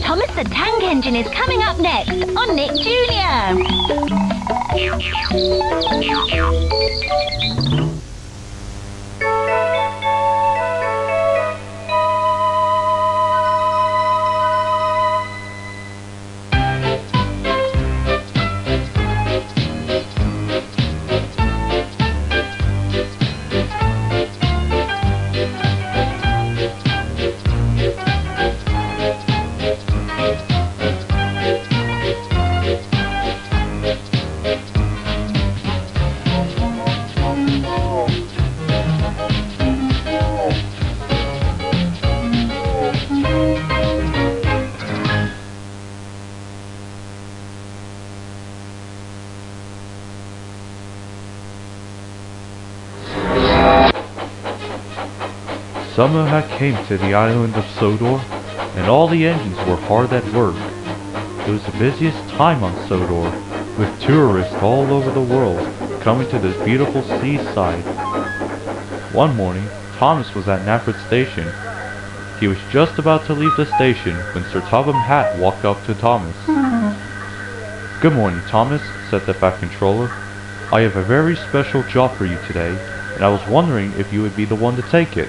Thomas the Tank Engine is coming up next on Nick Jr. Summer had came to the island of Sodor, and all the engines were hard at work. It was the busiest time on Sodor, with tourists all over the world coming to this beautiful seaside. One morning, Thomas was at Nafford Station. He was just about to leave the station when Sir Topham Hatt walked up to Thomas. "Good morning, Thomas," said the Fat Controller. "I have a very special job for you today, and I was wondering if you would be the one to take it."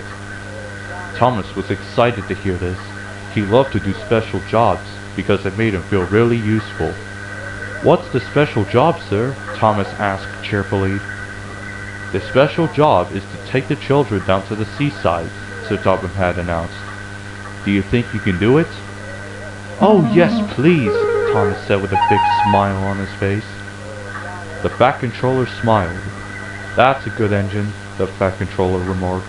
Thomas was excited to hear this. He loved to do special jobs because it made him feel really useful. "What's the special job, sir?" Thomas asked cheerfully. "The special job is to take the children down to the seaside," Sir Topham had announced. "Do you think you can do it?" "Oh yes, please," Thomas said with a big smile on his face. The Fat Controller smiled. "That's a good engine," the Fat Controller remarked.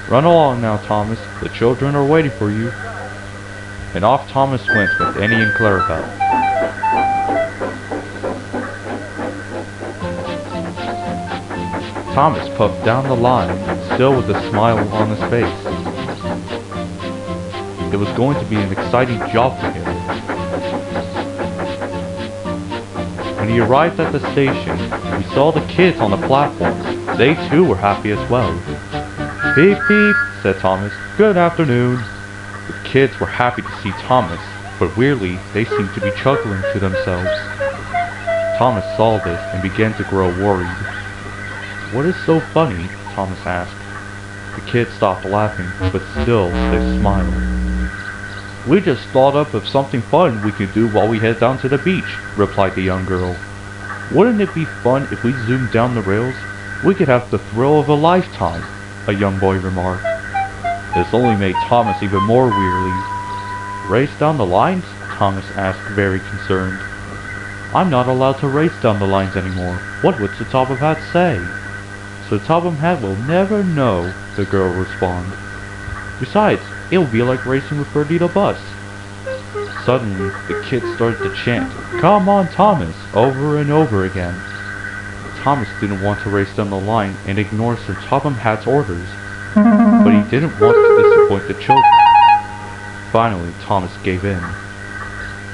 "Run along now, Thomas. The children are waiting for you." And off Thomas went with Annie and Clarabelle. Thomas puffed down the line, still with a smile on his face. It was going to be an exciting job for him. When he arrived at the station, he saw the kids on the platform. They too were happy as well. "Beep beep," said Thomas. "Good afternoon." The kids were happy to see Thomas, but weirdly, they seemed to be chuckling to themselves. Thomas saw this and began to grow worried. "What is so funny?" Thomas asked. The kids stopped laughing, but still they smiled. "We just thought up of something fun we could do while we head down to the beach," replied the young girl. "Wouldn't it be fun if we zoomed down the rails? We could have the thrill of a lifetime," a young boy remarked. This only made Thomas even more weary. "Race down the lines?" Thomas asked, very concerned. "I'm not allowed to race down the lines anymore. What would Sir Topham Hatt say?" "Sir Topham Hatt will never know," the girl responded. "Besides, it will be like racing with Bertie the Bus." Suddenly, the kids started to chant, "Come on, Thomas," over and over again. Thomas didn't want to race down the line and ignore Sir Topham Hatt's orders, but he didn't want to disappoint the children. Finally, Thomas gave in.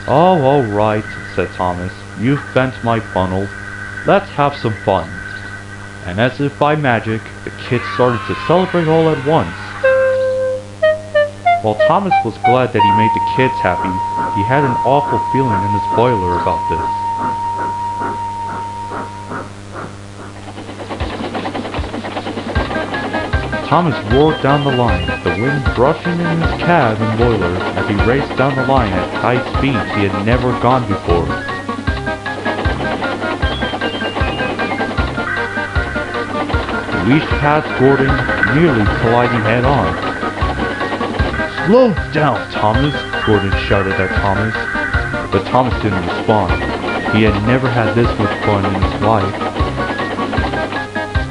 "Oh, all right," said Thomas. "You've bent my funnel. Let's have some fun." And as if by magic, the kids started to celebrate all at once. While Thomas was glad that he made the kids happy, he had an awful feeling in his boiler about this. Thomas roared down the line, the wind brushing in his cab and boiler as he raced down the line at high speeds he had never gone before. He reached past Gordon, nearly colliding head-on. "Slow down, Thomas!" Gordon shouted at Thomas. But Thomas didn't respond. He had never had this much fun in his life.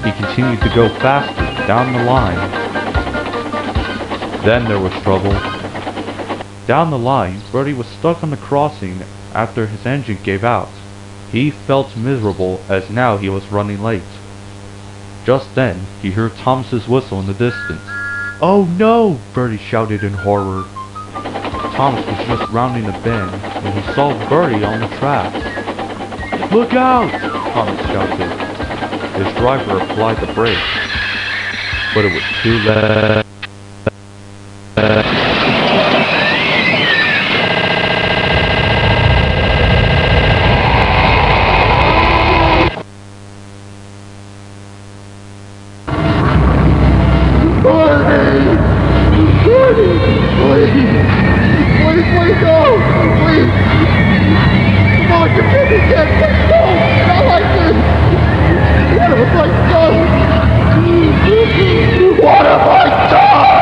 He continued to go faster down the line. Then there was trouble. Down the line, Bertie was stuck on the crossing after his engine gave out. He felt miserable as now he was running late. Just then, he heard Thomas's whistle in the distance. "Oh no!" Bertie shouted in horror. Thomas was just rounding the bend when he saw Bertie on the tracks. "Look out!" Thomas shouted. His driver applied the brakes, but it was too late. Please go! Please! Come on, you can't be dead! No! Not like this! What have I done? What have I done?